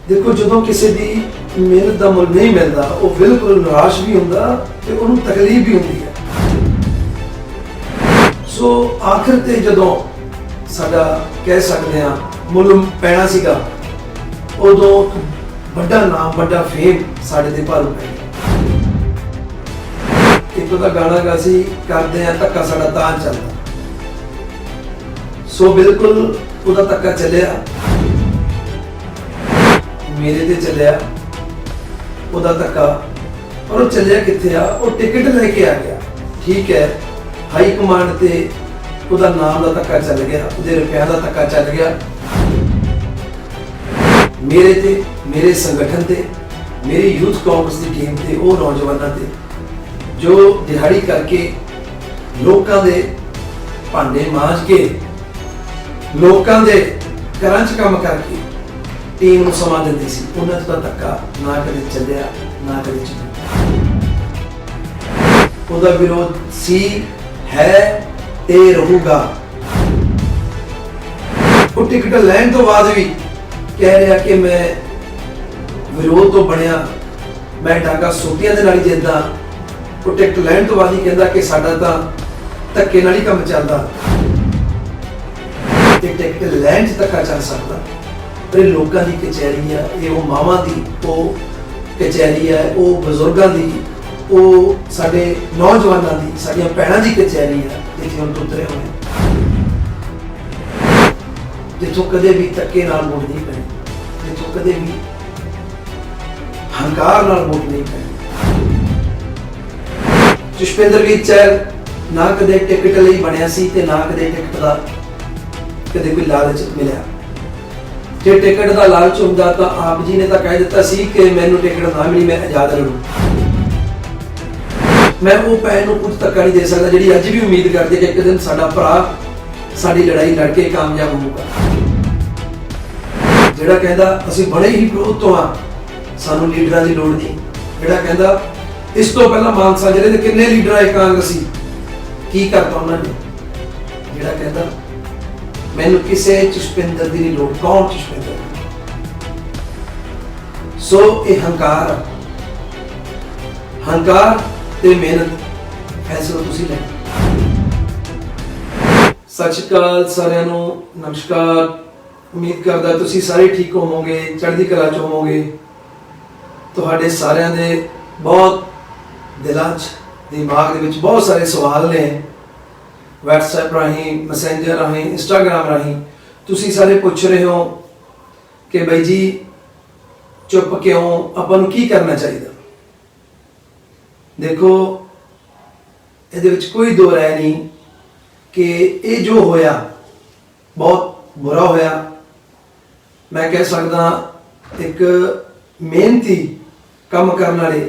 देखो जो किसी की मेहनत का मुल नहीं मिलता वो बिल्कुल निराश भी होंदा ते उन्हें तकलीफ भी होंदी है। सो आखिर ते जदों साडा कह सकते हैं मुल पैना सीगा उदों बड़ा नाम बड़ा फेम साडे ते भारू पै गया। एक तो गाना गा सी करते हैं धक्का साडा तां चलदा। सो बिल्कुल उहदा धक्का चलिया मेरे ते चलिया उहदा धक्का और वो चलिया कित्थे आ वो टिकट लेके आ गया। ठीक है हाई कमांड ते उहदा नाम दा धक्का चल गया उहदे रुपया दा धक्का चल गया मेरे ते मेरे संगठन ते मेरी यूथ कांग्रेस की टीम ते वो नौजवानों ते जो दिहाड़ी करके लोगों के भांडे मांज के लोगों के घरां च काम करके टीम को समा देती सी उन्होंने तो धक्का ना कदे चलिया ना कदे चलिया। उहदा विरोध सी है ते रहूगा। वो टिकट लैन तो बाद भी कह रहा कि मैं विरोध तो बनया मैं डाका सोटियां दे नाल ही जिद्दां। वो टिकट लैन तो बाद ही कहता कि साडा तां धक्के नाल ही काम चलदा। टिकट लैन च धक्का चल सकता पर लोगों की कचहरी है ये वो मावां की वो कचहरी है वो बजुर्गों की वो साडे नौजवानों की साडियां भैणां की कचहरी है जिथे हम उतरे हुए जिथों कदे भी धक्के नाल वोट नहीं पैनी जिथों कदे भी हंकार नाल वोट नहीं पैनी। जसपिंदरवीर चहल ना कदे टिकट लई बनिया सी ते ना कदे टिकट दा कदे कोई लालच मिलिया। जे टिकट का लालच होंदा तो आप जी ने तो कह दिता सी कि मैनू टिकट ना मिली मैं आजाद लड़ू। मैं वो भैन नूं कुछ धक्का नहीं दे सकता जिहड़ी अज भी उम्मीद करदी कि एक दिन साडा भरा साडी लड़ाई लड़के कामयाब होगा। जिहड़ा कहंदा असीं बड़े ही विरोध तो हाँ सानू लीडरां दी लोड़ नहीं। जिहड़ा कहंदा इस तो पहला मानसा जिले दे किन्ने लीडर आए कांग्रेसी की करता उन्होंने। जिहड़ा कहंदा मैनू किसी जसपिंदर की नहीं लोड़ कौन जसपिंदर। सो ये हंकार ते मेहनत फैसला तुसी ले। सत श्री अकाल सारिਆਂ ਨੂੰ नमस्कार। उम्मीद करदा तुसी सारे ठीक होवोगे चढ़दी कला च होवोगे। तुहाडे सारिਆਂ ਦੇ बहुत दिलां च दिमाग ਦੇ ਵਿੱਚ बहुत सारे सवाल ने व्हाट्सएप राही मैसेंजर राही इंस्टाग्राम राही तुसी सारे पूछ रहे हो कि भाई जी चुप क्यों अपन की करना चाहिए। देखो ये कोई दो राय नहीं कि ये जो होया बहुत बुरा होया। मैं कह सकदा एक मेहनती काम करने वाले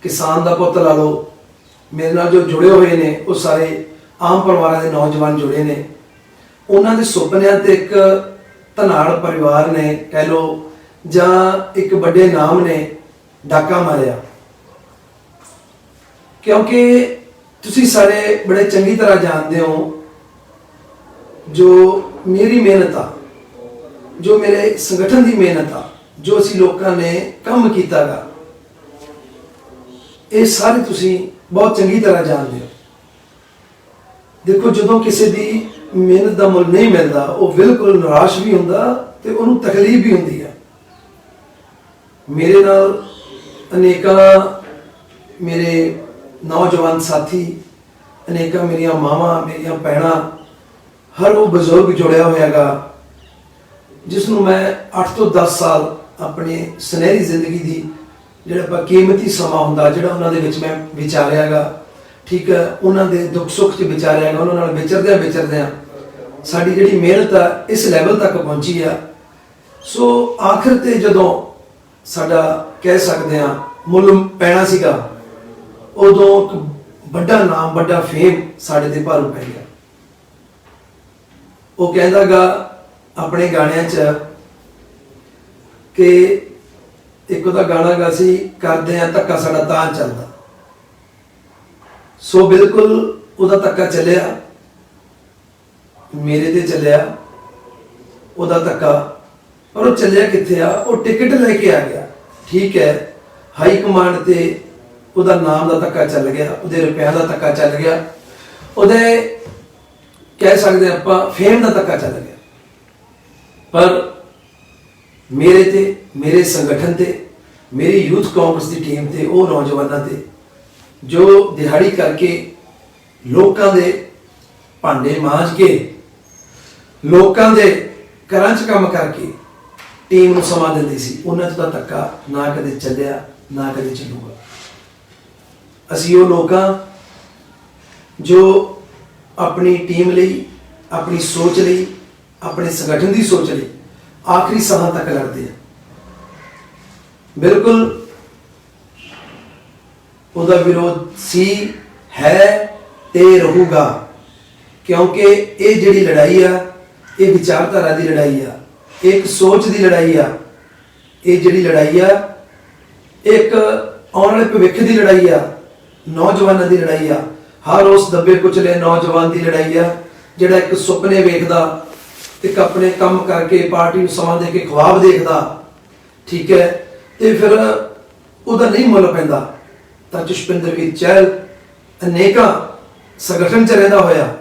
किसान का पुत ला लो मेरे नाल जो जुड़े हुए ने वो सारे आम परिवार के नौजवान जुड़े ने उन्होंने के सुपनिया ते एक धनाड़ परिवार ने कह लो जां एक बड़े नाम ने डाका मारिया। क्योंकि तुसी सारे बड़े चंगी तरह जानते हो जो मेरी मेहनत आ जो मेरे संगठन की मेहनत आ जो असी लोगों ने काम किया गा ये सारे तुसी बहुत चंगी तरह जानते हो। देखो जो किसी की मेहनत का मुल नहीं मिलता वो बिल्कुल निराश भी होंदा ते उन्हें तकलीफ भी होंदी है। मेरे नाल अनेका मेरे नौजवान साथी अनेका मेरिया मावां मेरिया भैणां हर वो बजुर्ग जुड़िया होयागा जिसनों मैं 8 तो 10 साल अपनी सुनहरी जिंदगी की जिहड़ा कीमती समा हुंदा जिहड़ा उन्हां दे विच मैं विचारियागा। ठीक है उन्हां दे दुख सुख च विचारियागा उन्हां नाल विचरदियां साडी जिहड़ी मेहनत आ इस लैवल तक पहुंची आ। सो आखिर ते जदों साडा कह सकते हैं मुल पैना सीगा उदों बड़ा नाम बड़ा फेम साडे ते भारू पै गया। वो कहंदा गा अपने गाणियां च कि एक गाना गा सी करते हैं धक्का साडा तां चलदा। सो बिल्कुल उहदा धक्का चलिया मेरे ते चलिया उहदा धक्का ਪਰ ਉਹ ਚੱਲਿਆ ਕਿੱਥੇ ਆ? ਉਹ ਟਿਕਟ ਲੈ ਕੇ ਆ ਗਿਆ, ਠੀਕ ਹੈ, ਹਾਈ ਕਮਾਂਡ ਤੇ ਉਹਦਾ ਨਾਮ ਦਾ ਧੱਕਾ ਚੱਲ ਗਿਆ, ਉਹਦੇ ਰੁਪਿਆਂ ਦਾ ਧੱਕਾ ਚੱਲ ਗਿਆ, ਉਹਦੇ ਕਹਿ ਸਕਦੇ ਆਪਾਂ ਫੇਮ ਦਾ ਧੱਕਾ ਚੱਲ ਗਿਆ। ਪਰ ਮੇਰੇ ਤੇ, ਮੇਰੇ ਸੰਗਠਨ ਤੇ, ਮੇਰੀ ਯੂਥ ਕਾਂਗਰਸ ਦੀ ਟੀਮ ਤੇ, ਉਹ ਨੌਜਵਾਨਾਂ ਤੇ ਜੋ ਦਿਹਾੜੀ ਕਰਕੇ ਲੋਕਾਂ ਦੇ ਭਾਂਡੇ ਮਾਂਜ ਕੇ, ਲੋਕਾਂ ਦੇ ਘਰਾਂ 'ਚ ਕੰਮ ਕਰਕੇ ਟੀਮ ਨੂੰ ਸਮਾਂ ਦਿੰਦੀ ਸੀ, ਉਹਨਾਂ 'ਚ ਤਾਂ ਧੱਕਾ ਨਾ ਕਦੇ ਚੱਲਿਆ, ਨਾ ਕਦੇ ਚੱਲੂਗਾ। ਅਸੀਂ ਉਹ ਲੋਕਾਂ ਜੋ ਆਪਣੀ ਟੀਮ ਲਈ, ਆਪਣੀ ਸੋਚ ਲਈ, ਆਪਣੇ ਸੰਗਠਨ ਦੀ ਸੋਚ ਲਈ ਆਖਰੀ ਸਾਹਾਂ ਤੱਕ ਲੜਦੇ ਆ। ਬਿਲਕੁਲ ਉਹਦਾ ਵਿਰੋਧ ਸੀ, ਹੈ ਤੇ ਰਹੂਗਾ, ਕਿਉਂਕਿ ਇਹ ਜਿਹੜੀ ਲੜਾਈ ਆ, ਇਹ ਵਿਚਾਰਧਾਰਾ ਦੀ ਲੜਾਈ ਆ, ਇੱਕ ਸੋਚ ਦੀ ਲੜਾਈ ਆ। ਇਹ ਜਿਹੜੀ ਲੜਾਈ ਆ ਇੱਕ ਆਉਣ ਵਾਲੇ ਭਵਿੱਖ ਦੀ ਲੜਾਈ ਆ, ਨੌਜਵਾਨਾਂ ਦੀ ਲੜਾਈ ਆ, ਹਰ ਉਸ ਦੱਬੇ ਕੁਚਲੇ ਨੌਜਵਾਨ ਦੀ ਲੜਾਈ ਆ ਜਿਹੜਾ ਇੱਕ ਸੁਪਨੇ ਵੇਖਦਾ, ਇੱਕ ਆਪਣੇ ਕੰਮ ਕਰਕੇ ਪਾਰਟੀ ਨੂੰ ਸਮਾਂ ਦੇ ਕੇ ਖੁਆਬ ਦੇਖਦਾ, ਠੀਕ ਹੈ, ਤੇ ਫਿਰ ਉਹਦਾ ਨਹੀਂ ਮੁੱਲ ਪੈਂਦਾ। ਤਾਂ ਜਸਪਿੰਦਰਵੀਰ ਚਹਿਲ ਅਨੇਕਾਂ ਸੰਗਠਨ 'ਚ ਰਹਿੰਦਾ ਹੋਇਆ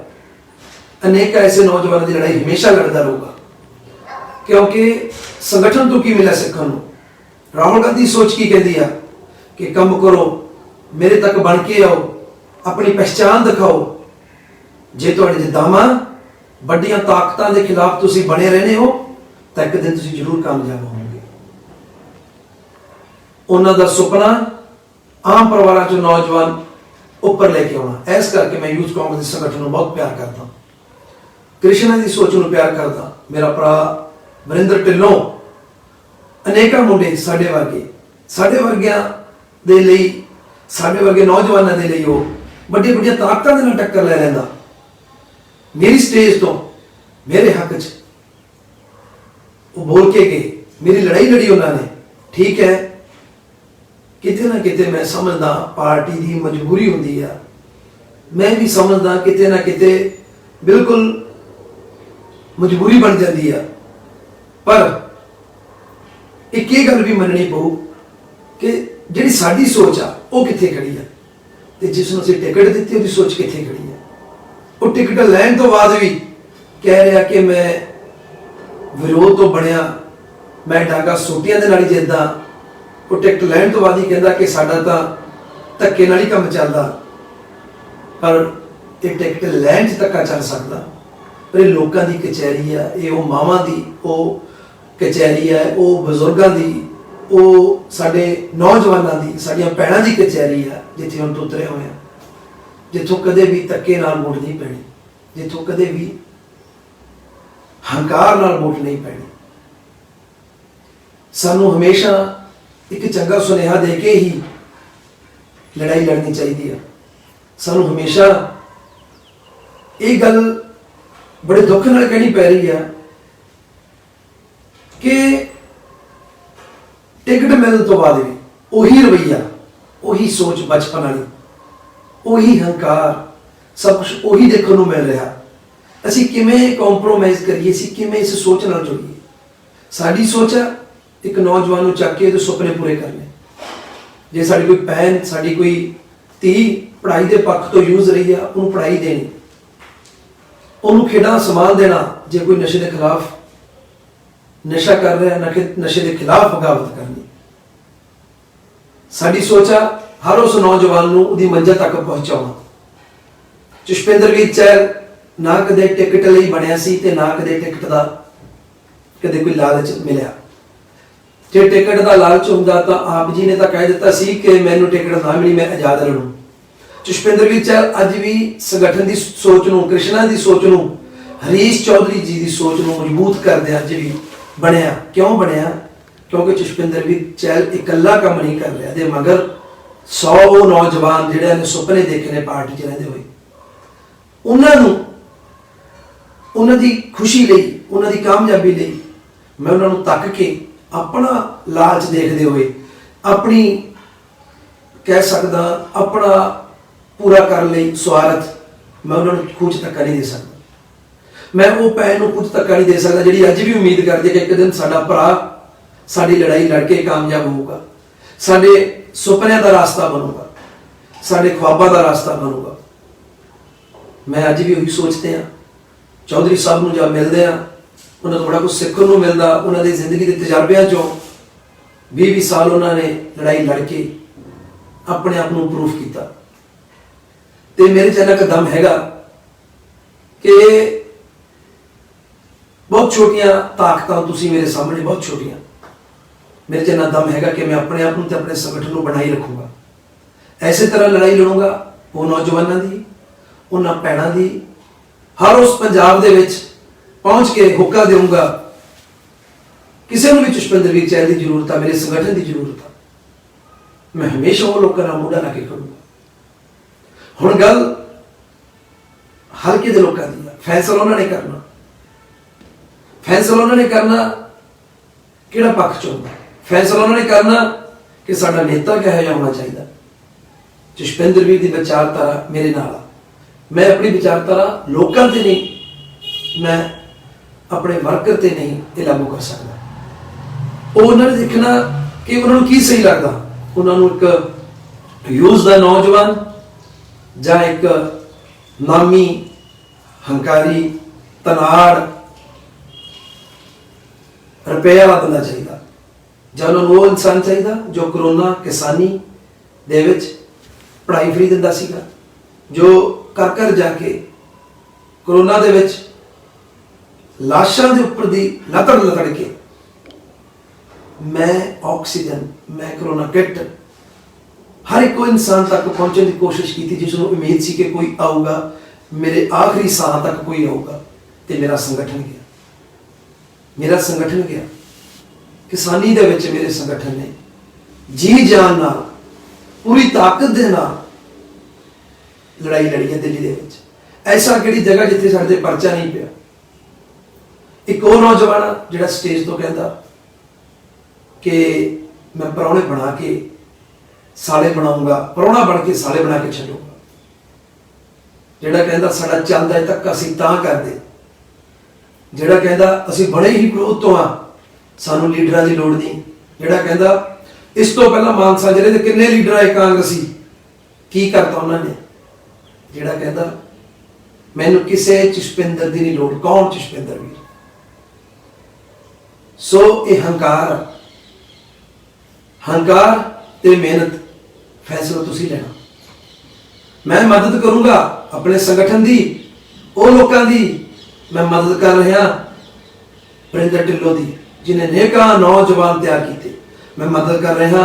ਅਨੇਕਾਂ ਐਸੇ ਨੌਜਵਾਨਾਂ ਦੀ ਲੜਾਈ ਹਮੇਸ਼ਾ ਲੜਦਾ ਰਹੂਗਾ, ਕਿਉਂਕਿ ਸੰਗਠਨ ਤੋਂ ਕੀ ਮਿਲਿਆ ਸਿੱਖਣ ਨੂੰ? ਰਾਹੁਲ ਗਾਂਧੀ ਸੋਚ ਕੀ ਕਹਿੰਦੀ ਆ ਕਿ ਕੰਮ ਕਰੋ, ਮੇਰੇ ਤੱਕ ਬਣ ਕੇ ਆਓ, ਆਪਣੀ ਪਹਿਚਾਣ ਦਿਖਾਓ। ਜੇ ਤੁਹਾਡੇ ਦਾਵਾਂ ਵੱਡੀਆਂ ਤਾਕਤਾਂ ਦੇ ਖਿਲਾਫ ਤੁਸੀਂ ਬਣੇ ਰਹਿੰਦੇ ਹੋ ਤਾਂ ਇੱਕ ਦਿਨ ਤੁਸੀਂ ਜ਼ਰੂਰ ਕਾਮਯਾਬ ਹੋਵੋਗੇ। ਉਹਨਾਂ ਦਾ ਸੁਪਨਾ ਆਮ ਪਰਿਵਾਰਾਂ ਚੋਂ ਨੌਜਵਾਨ ਉੱਪਰ ਲੈ ਕੇ ਆਉਣਾ। ਇਸ ਕਰਕੇ ਮੈਂ ਯੂਥ ਕਾਂਗਰਸ ਦੇ ਸੰਗਠਨ ਨੂੰ ਬਹੁਤ ਪਿਆਰ ਕਰਦਾ, ਕ੍ਰਿਸ਼ਨਾ ਦੀ ਸੋਚ ਨੂੰ ਪਿਆਰ ਕਰਦਾ। ਮੇਰਾ ਭਰਾ ਵਰਿੰਦਰ ਢਿੱਲੋਂ, ਅਨੇਕਾਂ ਮੁੰਡੇ ਸਾਡੇ ਵਰਗਿਆਂ ਦੇ ਲਈ, ਸਾਡੇ ਵਰਗੇ ਨੌਜਵਾਨਾਂ ਦੇ ਲਈ ਉਹ ਵੱਡੀਆਂ ਵੱਡੀਆਂ ਤਾਕਤਾਂ ਦੇ ਨਾਲ ਟੱਕਰ ਲੈ ਲੈਂਦਾ। ਮੇਰੀ ਸਟੇਜ ਤੋਂ ਮੇਰੇ ਹੱਕ 'ਚ ਉਹ ਬੋਲ ਕੇ ਗਏ, ਮੇਰੀ ਲੜਾਈ ਲੜੀ ਉਹਨਾਂ ਨੇ, ਠੀਕ ਹੈ। ਕਿਤੇ ਨਾ ਕਿਤੇ ਮੈਂ ਸਮਝਦਾ ਪਾਰਟੀ ਦੀ ਮਜਬੂਰੀ ਹੁੰਦੀ ਆ, ਮੈਂ ਵੀ ਸਮਝਦਾ ਕਿਤੇ ਨਾ ਕਿਤੇ ਬਿਲਕੁਲ ਮਜਬੂਰੀ ਬਣ ਜਾਂਦੀ ਆ। ਪਰ ਇੱਕ ਇਹ ਗੱਲ ਵੀ ਮੰਨਣੀ ਪਊ ਕਿ ਜਿਹੜੀ ਸਾਡੀ ਸੋਚ ਆ ਉਹ ਕਿੱਥੇ ਖੜੀ ਆ, ਤੇ ਜਿਸ ਨੂੰ ਅਸੀਂ ਟਿਕਟ ਦਿੱਤੀ ਉਹਦੀ ਸੋਚ ਕਿੱਥੇ ਖੜੀ ਆ। ਉਹ ਟਿਕਟ ਲੈਣ ਤੋਂ ਬਾਅਦ ਵੀ ਕਹਿ ਰਿਹਾ ਕਿ ਮੈਂ ਵਿਰੋਧ ਤੋਂ ਬਣਿਆ, ਮੈਂ ਡਾਂਗਾ ਸੋਟੀਆਂ ਦੇ ਨਾਲ ਹੀ ਜਿੱਦਾਂ। ਉਹ ਟਿਕਟ ਲੈਣ ਤੋਂ ਬਾਅਦ ਹੀ ਕਹਿੰਦਾ ਕਿ ਸਾਡਾ ਤਾਂ ਧੱਕੇ ਨਾਲ ਹੀ ਕੰਮ ਚੱਲਦਾ। ਪਰ ਇਹ ਟਿਕਟ ਲੈਣ 'ਚ ਧੱਕਾ ਚੱਲ ਸਕਦਾ, ਪਰ ਇਹ ਲੋਕਾਂ ਦੀ ਕਚਹਿਰੀ ਆ, ਇਹ ਉਹ ਮਾਵਾਂ ਦੀ ਉਹ ਕਚਹਿਰੀ ਆ, ਉਹ ਬਜ਼ੁਰਗਾਂ ਦੀ, ਉਹ ਸਾਡੇ ਨੌਜਵਾਨਾਂ ਦੀ, ਸਾਡੀਆਂ ਭੈਣਾਂ ਦੀ ਕਚਹਿਰੀ ਆ, ਜਿੱਥੇ ਹੁਣ ਤੋਂ ਉਤਰੇ ਹੋਏ ਆ, ਜਿੱਥੋਂ ਕਦੇ ਵੀ ਧੱਕੇ ਨਾਲ ਵੋਟ ਨਹੀਂ ਪੈਣੀ, ਜਿੱਥੋਂ ਕਦੇ ਵੀ ਹੰਕਾਰ ਨਾਲ ਵੋਟ ਨਹੀਂ ਪੈਣੀ। ਸਾਨੂੰ ਹਮੇਸ਼ਾ ਇੱਕ ਚੰਗਾ ਸੁਨੇਹਾ ਦੇ ਕੇ ਹੀ ਲੜਾਈ ਲੜਨੀ ਚਾਹੀਦੀ ਆ। ਸਾਨੂੰ ਹਮੇਸ਼ਾ ਇਹ ਗੱਲ ਬੜੇ ਦੁੱਖ ਨਾਲ ਕਹਿਣੀ ਪੈ ਰਹੀ ਆ ਕਿ ਟਿਕਟ ਮਿਲਣ ਤੋਂ ਬਾਅਦ ਵੀ ਉਹੀ ਰਵੱਈਆ, ਉਹੀ ਸੋਚ ਬਚਪਨ ਵਾਲੀ, ਉਹੀ ਹੰਕਾਰ, ਸਭ ਕੁਝ ਉਹੀ ਦੇਖਣ ਨੂੰ ਮਿਲ ਰਿਹਾ। ਅਸੀਂ ਕਿਵੇਂ ਕੰਪਰੋਮਾਈਜ਼ ਕਰੀਏ, ਅਸੀਂ ਕਿਵੇਂ ਇਸ ਸੋਚ ਨਾਲ ਜੁੜੀਏ? ਸਾਡੀ ਸੋਚ ਆ ਇੱਕ ਨੌਜਵਾਨ ਨੂੰ ਚੱਕ ਕੇ ਉਹਦੇ ਸੁਪਨੇ ਪੂਰੇ ਕਰਨੇ। ਜੇ ਸਾਡੀ ਕੋਈ ਭੈਣ, ਸਾਡੀ ਕੋਈ ਧੀ ਪੜ੍ਹਾਈ ਦੇ ਪੱਖ ਤੋਂ ਯੂਜ਼ ਰਹੀ ਆ, ਉਹਨੂੰ ਪੜ੍ਹਾਈ ਦੇਣੀ, ਉਹਨੂੰ ਖੇਡਾਂ ਸਮਾਨ ਦੇਣਾ। ਜੇ ਕੋਈ ਨਸ਼ੇ ਦੇ ਖਿਲਾਫ ਨਸ਼ਾ ਕਰ ਰਿਹਾ, ਨਸ਼ੇ ਦੇ ਖਿਲਾਫ ਬਗਾਵਤ ਕਰਨੀ। ਸਾਡੀ ਸੋਚ ਆ ਹਰ ਉਸ ਨੌਜਵਾਨ ਨੂੰ ਉਹਦੀ ਮੰਜ਼ਿਲ ਤੱਕ ਪਹੁੰਚਾਉਣਾ। ਜਸਪਿੰਦਰਵੀਰ ਚਹਿਲ ਨਾ ਕਦੇ ਟਿਕਟ ਲਈ ਬਣਿਆ ਸੀ ਤੇ ਨਾ ਕਦੇ ਟਿਕਟ ਦਾ ਕਦੇ ਕੋਈ ਲਾਲਚ ਮਿਲਿਆ। ਜੇ ਟਿਕਟ ਦਾ ਲਾਲਚ ਹੁੰਦਾ ਤਾਂ ਆਪ ਜੀ ਨੇ ਤਾਂ ਕਹਿ ਦਿੱਤਾ ਸੀ ਕਿ ਮੈਨੂੰ ਟਿਕਟ ਨਾ ਮਿਲੀ ਮੈਂ ਆਜ਼ਾਦ ਲੜੂ। ਜਸਪਿੰਦਰਵੀਰ ਚਹਿਲ ਅੱਜ ਵੀ ਸੰਗਠਨ ਦੀ ਸੋਚ ਨੂੰ, ਕ੍ਰਿਸ਼ਨਾ ਦੀ ਸੋਚ ਨੂੰ, ਹਰੀਸ਼ ਚੌਧਰੀ ਜੀ ਦੀ ਸੋਚ ਨੂੰ ਮਜ਼ਬੂਤ ਕਰਦੇ ਅੱਜ ਵੀ ਬਣਿਆ। ਕਿਉਂ ਬਣਿਆ? ਕਿਉਂਕਿ ਜਸਪਿੰਦਰਵੀਰ ਚਹਿਲ ਇਕੱਲਾ ਕੰਮ ਨਹੀਂ ਕਰ ਰਿਹਾ, ਦੇ ਮਗਰ 100 ਨੌਜਵਾਨ ਜਿਹੜੇ ਨੇ ਸੁਪਨੇ ਦੇਖੇ ਨੇ ਪਾਰਟੀ 'ਚ ਰਹਿੰਦੇ ਹੋਏ, ਉਹਨਾਂ ਨੂੰ, ਉਹਨਾਂ ਦੀ ਖੁਸ਼ੀ ਲਈ, ਉਹਨਾਂ ਦੀ ਕਾਮਯਾਬੀ ਲਈ ਮੈਂ ਉਹਨਾਂ ਨੂੰ ਤੱਕ ਕੇ ਆਪਣਾ ਲਾਲਚ ਦੇਖਦੇ ਹੋਏ, ਆਪਣੀ ਕਹਿ ਸਕਦਾ ਆਪਣਾ ਪੂਰਾ ਕਰਨ ਲਈ ਸਵਾਰਥ, ਮੈਂ ਉਹਨਾਂ ਨੂੰ ਖੂਚ ਧੱਕਾ ਨਹੀਂ ਦੇ ਸਕਦਾ। मैं वो भैन नूं कुछ धक्का नहीं दे सकता जिहड़ी अज भी उम्मीद करदी है कि एक दिन साडा भरा साडी लड़ाई लड़के कामयाब होगा, साडे सुपनिਆਂ ਦਾ रास्ता बनूगा, साडे ख्वाबां ਦਾ रास्ता बनूगा। मैं अज भी वही सोचते हैं। चौधरी साहब नूं जब मिलते हैं उन्होंने तो बड़ा कुछ सीखने को मिलता। उन्होंने जिंदगी के तजर्बे चों 20-20 साल उन्होंने लड़ाई लड़के अपने आप को प्रूफ किया। तो मेरे च इन्ना दम हैगा कि बहुत छोटियां ताकतां तुसीं मेरे सामने बहुत छोटियां, मेरे च इन्ना दम हैगा कि मैं अपने आप को अपने संगठन को बनाई रखूँगा। ऐसे तरह लड़ाई लड़ूंगा वो नौजवानों की, उन्हां भैणां दी, हर उस पंजाब दे विच पहुंच के हुक्का दूंगा। किसी भी पुष्पिंदर वीर चहल की जरूरत है, मेरे संगठन की जरूरत है, मैं हमेशा वो लोगों का मूडा ला के करूँगा। हुण गल हल्के दे लोगों की है, फैसला उन्होंने करना, फैसला उन्होंने करना किहड़ा पक्ष चुनना, फैसला उन्होंने करना कि साडा नेता किहो जिहा होना चाहिए। पुष्पिंदर वीर की विचारधारा मेरे नाल, मैं अपनी विचारधारा लोगों से नहीं, मैं अपने वर्कर से नहीं ये लागू कर सकता। वो उन्होंने देखना कि उन्होंने की सही लगता, उन्होंने एक यूज का नौजवान या एक नामी हंकारी तनाड़ रुपया वाला बंदा चाहिए, या उन्होंने वो इंसान चाहिए जो कोरोना किसानी दे विच पढ़ाई फ्री दिंदा सीगा, जो कर कर जाके कोरोना दे विच लाशां दे उपर दी लतड़ लतड़ के मैं ऑक्सीजन, मैं कोरोना किट हर एक इंसान तक पहुंचने की कोशिश की थी, जिसनों उम्मीद सी कि कोई आऊगा, मेरे आखिरी साह तक कोई आऊगा। तो मेरा संगठन गया, मेरा संगठन गया किसानी दे विच मेरे संगठन ने जी जान नाल पूरी ताकत दे नाल लड़ाई लड़ी है दिल्ली दे विच। ऐसा किहड़ी जगह जिथे साडे परचा नहीं पिया। एक और नौजवान जिहड़ा स्टेज तो कहता कि मैं परौणे बना के साले बनाऊंगा, परौणा बन के साले बना के छड्डूंगा, जिहड़ा कहता साडा चलदा है तक असीं तां करदे, जिहड़ा कहता असीं बड़े ही विरोध तो हाँ, सानू लीडरां दी लोड़ नहीं, जिहड़ा कहता इस तो पहला मानसा जिले दे किन्ने लीडर आए कांग्रेसी की करता उन्होंने, जिहड़ा कहता मैनू किसी पुष्पिंदर दी नहीं लोड़, कौन पुष्पिंदर वीर। सो ये हंकार, हंकार ते मेहनत फैसला तुसीं लेना। मैं मदद करूंगा अपने संगठन की, वो लोगों की मैं मदद कर रहा परिंदर ढिल्लों की जिन्हें नेका नौजवान तैयार किए, मैं मदद कर रहा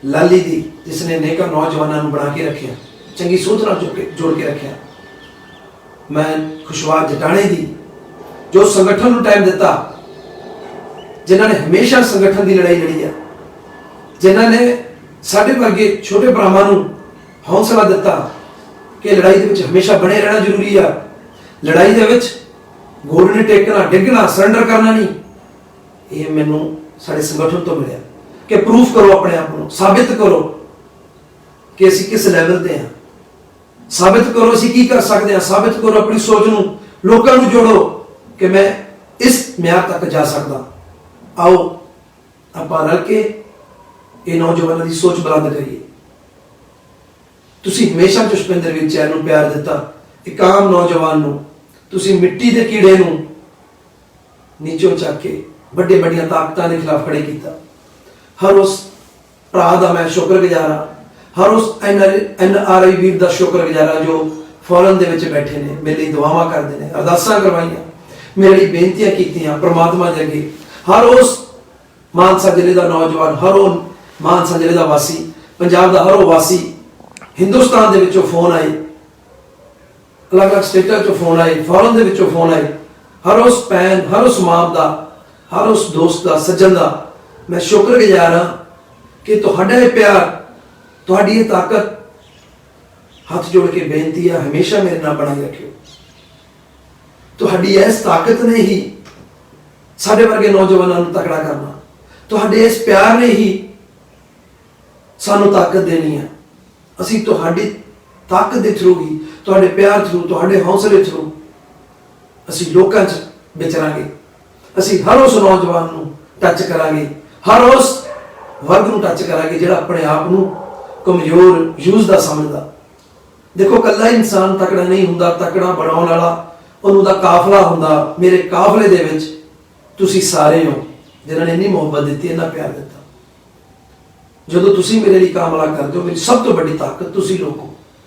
लाली दी जिसने नेका नौजवानों को बना के रखे, चंगी सोच नाल जोड़ के रखे। मैं खुशवार जटाने दी जो संगठन को टाइम दिता, जिन्होंने हमेशा संगठन की लड़ाई लड़ी है, जिन्होंने साढ़े वर्गे छोटे भरावां नूं हौसला दिता कि लड़ाई दे विच हमेशा बने रहना जरूरी है, लड़ाई दे विच गोड़ नहीं टेकना, डिगना, सरेंडर करना नहीं। ये मैनू साढ़े संगठन तो मिले कि प्रूफ करो अपने आप को, साबित करो कि असीं किस लैवल ते हैं, साबित करो असीं की कर सकते हैं, साबित करो अपनी सोच नूं लोकां नूं जोड़ो कि मैं इस म्यार तक जा सकदा। आओ आपां रल के ये नौजवानों की सोच बुलंद करिए। तुसीं हमेशा पुष्पिंदर वीर चहल नूं प्यार दिता, एक आम नौजवान नूं तुसीं मिट्टी के कीड़े नूं नीचों चक के बड़े बड़ियां ताकतां के खिलाफ खड़े किया। हर उस भरा का मैं शुक्रगुजार हाँ, हर उस NRI वीर का शुक्रगुजार हाँ जो फॉरन दे विच बैठे ने, मेरे लिए दुआवां करते हैं, अरदासां करवाइयां, मेरे लिए बेनतियां कीतियां परमात्मा दे अगे। हर उस मानसा जिले का नौजवान, हर वो मानसा जिले का वासी, पंजाब का हर वो वासी, हिंदुस्तान दे विचों फोन आए, अलग अलग स्टेटां चों फोन आए, फॉरन दे विचों फोन आए, हर उस भैन, हर उस मां का, हर उस दोस्त का, सज्जन का मैं शुक्रगुजार हाँ कि तुहाडा ये प्यार, तुहाडी ये ताकत, हाथ जोड़ के बेनती है हमेशा मेरे नाल बनाई रखियो। तुहाडी इस ताकत ने ही साडे वर्गे नौजवानों को तकड़ा करना, तुहाडे इस प्यार ने ही सानू ताकत देनी है। असीं तुहाडी ताकत के थ्रू ही, तुहाडे प्यार थ्रू, तुहाडे हौसले थ्रू ਅਸੀਂ ਲੋਕਾਂ 'ਚ ਵਿਚਰਾਂਗੇ, ਅਸੀਂ ਹਰ ਉਸ ਨੌਜਵਾਨ ਨੂੰ ਟੱਚ ਕਰਾਂਗੇ, ਹਰ ਉਸ ਵਰਗ ਨੂੰ ਟੱਚ ਕਰਾਂਗੇ ਜਿਹੜਾ ਆਪਣੇ ਆਪ ਨੂੰ ਕਮਜ਼ੋਰ ਯੂਜ਼ ਦਾ ਸਮਝਦਾ। ਦੇਖੋ ਇਕੱਲਾ ਇਨਸਾਨ ਤਕੜਾ ਨਹੀਂ ਹੁੰਦਾ, ਤਕੜਾ ਬਣਾਉਣ ਵਾਲਾ ਉਹਨੂੰ ਦਾ ਕਾਫਲਾ ਹੁੰਦਾ। ਮੇਰੇ ਕਾਫਲੇ ਦੇ ਵਿੱਚ ਤੁਸੀਂ ਸਾਰੇ ਹੋ ਜਿਨ੍ਹਾਂ ਨੇ ਇੰਨੀ ਮੁਹੱਬਤ ਦਿੱਤੀ, ਇੰਨਾ ਪਿਆਰ ਦਿੱਤਾ। ਜਦੋਂ ਤੁਸੀਂ ਮੇਰੇ ਲਈ ਕਾਮਲਾ ਕਰਦੇ ਹੋ, ਮੇਰੀ ਸਭ ਤੋਂ ਵੱਡੀ ਤਾਕਤ ਤੁਸੀਂ ਲੋਕ ਹੋ।